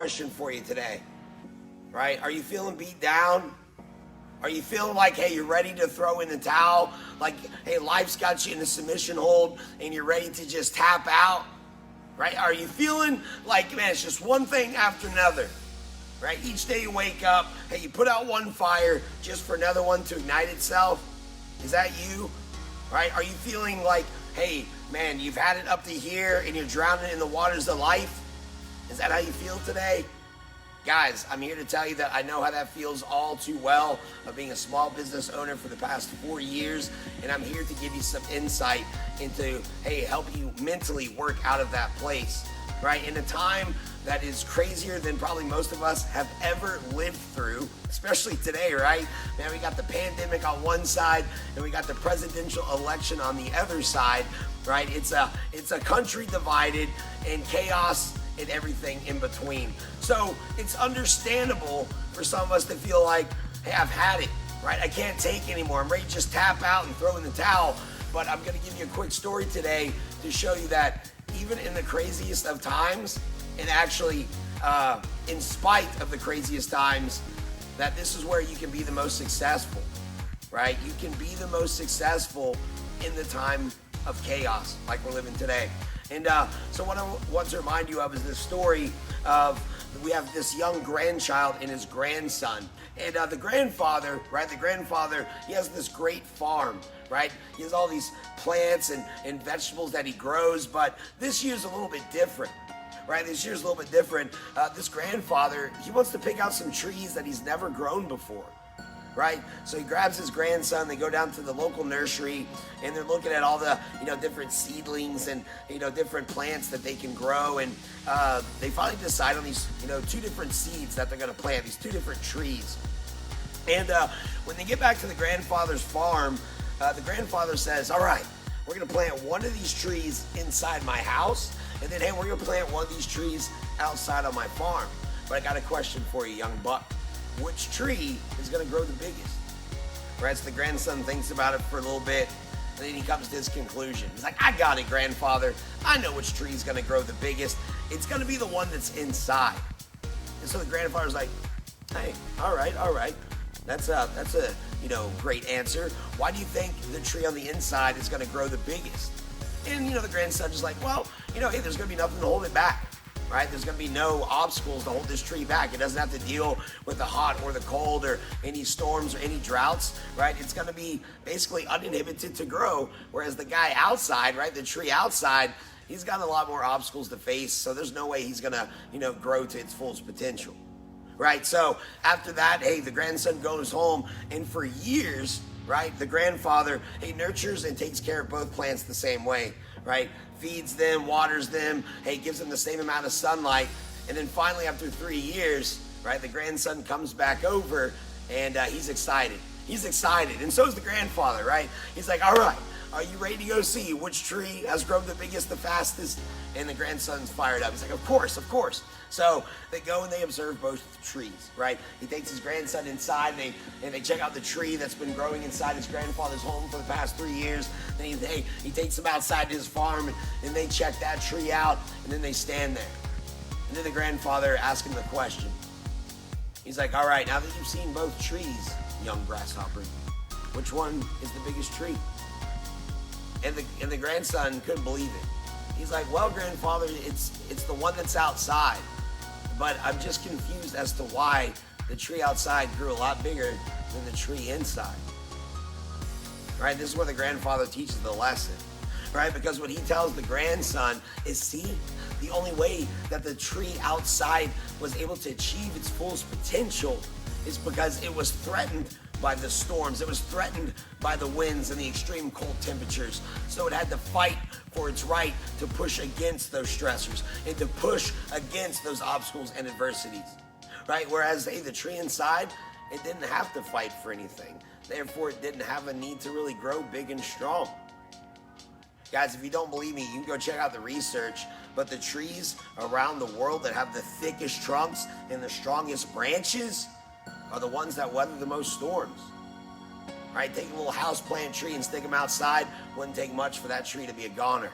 question for you today, right? Are you feeling beat down? Are you feeling like, hey, you're ready to throw in the towel? Like, hey, life's got you in a submission hold and you're ready to just tap out, right? Are you feeling like, man, it's just one thing after another, right? Each day you wake up, hey, you put out one fire just for another one to ignite itself. Is that you, right? Are you feeling like, hey, man, you've had it up to here and you're drowning in the waters of life? Is that how you feel today? Guys, I'm here to tell you that I know how that feels all too well of being a small business owner for the past 4 years, and I'm here to give you some insight into, hey, help you mentally work out of that place, right? In a time that is crazier than probably most of us have ever lived through, especially today, right? Man, we got the pandemic on one side and we got the presidential election on the other side, right? It's a country divided and chaos and everything in between. So it's understandable for some of us to feel like, hey, I've had it, right? I can't take anymore. I'm ready to just tap out and throw in the towel. But I'm gonna give you a quick story today to show you that even in the craziest of times, and actually in spite of the craziest times, that this is where you can be the most successful, right? You can be the most successful in the time of chaos like we're living today. And so what I want to remind you of is this story of, we have this young grandchild and his grandson. And the grandfather, right, he has this great farm, right? He has all these plants and vegetables that he grows, but this year's a little bit different. Right, this year's a little bit different. This grandfather, he wants to pick out some trees that he's never grown before, right? So he grabs his grandson, they go down to the local nursery, and they're looking at all the, different seedlings and, different plants that they can grow. And they finally decide on these, 2 different seeds that they're gonna plant, these 2 different trees. And when they get back to the grandfather's farm, the grandfather says, all right, we're gonna plant one of these trees inside my house, and then, hey, we're gonna plant one of these trees outside on my farm. But I got a question for you, young buck. Which tree is gonna grow the biggest? Right, so the grandson thinks about it for a little bit, and then he comes to his conclusion. He's like, I got it, grandfather. I know which tree is gonna grow the biggest. It's gonna be the one that's inside. And so the grandfather's like, hey, all right. That's a great answer. Why do you think the tree on the inside is gonna grow the biggest? And, the grandson's just like, well, hey, there's gonna be nothing to hold it back, right? There's gonna be no obstacles to hold this tree back. It doesn't have to deal with the hot or the cold or any storms or any droughts, right? It's gonna be basically uninhibited to grow. Whereas the guy outside, right, the tree outside, he's got a lot more obstacles to face. So there's no way he's gonna, grow to its fullest potential, right? So after that, hey, the grandson goes home, and for years, right, the grandfather, he nurtures and takes care of both plants the same way, right? Feeds them, waters them, hey, gives them the same amount of sunlight. And then finally, after 3 years, right, the grandson comes back over, and he's excited. And so is the grandfather, right? He's like, all right, are you ready to go see which tree has grown the biggest, the fastest? And the grandson's fired up. He's like, of course. So they go and they observe both trees, right? He takes his grandson inside, and they check out the tree that's been growing inside his grandfather's home for the past 3 years. Then he takes them outside to his farm, and they check that tree out, and then they stand there. And then the grandfather asks him the question. He's like, all right, now that you've seen both trees, young grasshopper, which one is the biggest tree? And the grandson couldn't believe it. He's like, well, grandfather, it's the one that's outside, but I'm just confused as to why the tree outside grew a lot bigger than the tree inside. Right? This is where the grandfather teaches the lesson, right? Because what he tells the grandson is, see, the only way that the tree outside was able to achieve its fullest potential is because it was threatened by the storms. It was threatened by the winds and the extreme cold temperatures. So it had to fight for its right to push against those stressors and to push against those obstacles and adversities, right? Whereas, hey, the tree inside, it didn't have to fight for anything. Therefore, it didn't have a need to really grow big and strong. Guys, if you don't believe me, you can go check out the research, but the trees around the world that have the thickest trunks and the strongest branches are the ones that weather the most storms, right? Take a little houseplant tree and stick them outside. Wouldn't take much for that tree to be a goner,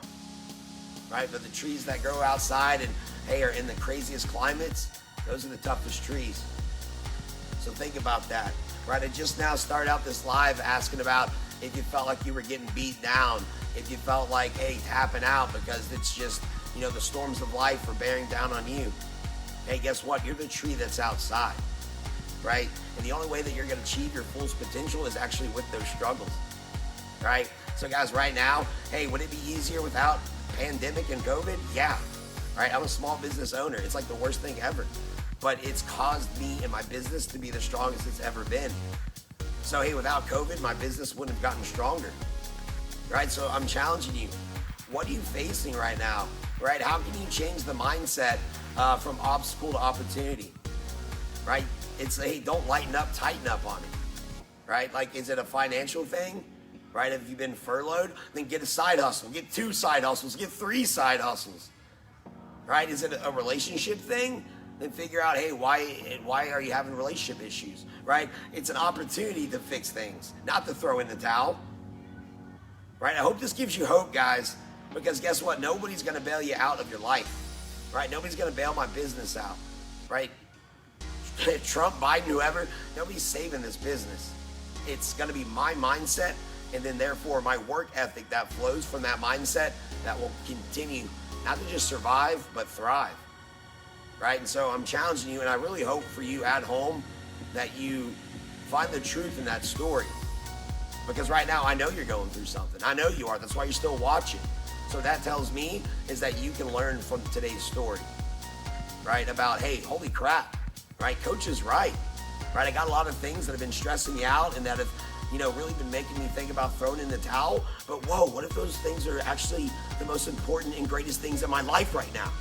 right? But the trees that grow outside and, hey, are in the craziest climates, Those are the toughest trees. So think about that, right? I just now started out this live asking about if you felt like you were getting beat down, if you felt like, hey, tapping out because it's just, the storms of life are bearing down on you. Hey, guess what? You're the tree that's outside, right? And the only way that you're going to achieve your fullest potential is actually with those struggles, right? So guys, right now, hey, would it be easier without pandemic and COVID? Yeah, right? I'm a small business owner. It's like the worst thing ever, but it's caused me and my business to be the strongest it's ever been. So hey, without COVID, my business wouldn't have gotten stronger, right? So I'm challenging you. What are you facing right now, right? How can you change the mindset from obstacle to opportunity, right? It's, hey, don't lighten up, tighten up on it, right? Like, is it a financial thing, right? Have you been furloughed? Then get a side hustle, get 2 side hustles, get 3 side hustles, right? Is it a relationship thing? Then figure out, hey, why are you having relationship issues, right? It's an opportunity to fix things, not to throw in the towel, right? I hope this gives you hope, guys, because guess what? Nobody's going to bail you out of your life, right? Nobody's going to bail my business out, right? Trump, Biden, whoever, nobody's saving this business. It's going to be my mindset, and then therefore my work ethic that flows from that mindset that will continue not to just survive, but thrive. Right? And so I'm challenging you, and I really hope for you at home that you find the truth in that story. Because right now, I know you're going through something. I know you are. That's why you're still watching. So that tells me is that you can learn from today's story, right? About, hey, holy crap, right? Coach is right? I got a lot of things that have been stressing me out and that have, really been making me think about throwing in the towel. But whoa, what if those things are actually the most important and greatest things in my life right now?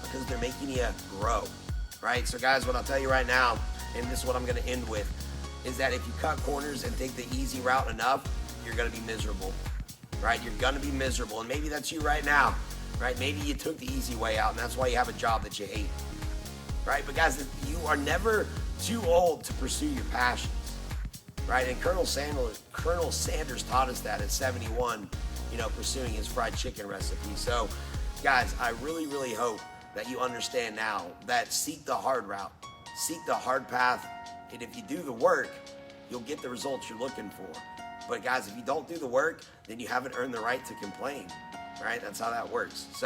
Because they're making you grow, right? So guys, what I'll tell you right now, and this is what I'm gonna end with, is that if you cut corners and take the easy route enough, you're gonna be miserable, right? You're gonna be miserable, and maybe that's you right now, right? Maybe you took the easy way out, and that's why you have a job that you hate, right? But guys, you are never too old to pursue your passions, right? And Colonel Sanders taught us that at 71, pursuing his fried chicken recipe. So guys, I really, really hope that you understand now that seek the hard route, seek the hard path, and if you do the work, you'll get the results you're looking for. But guys, if you don't do the work, then you haven't earned the right to complain, right? That's how that works. So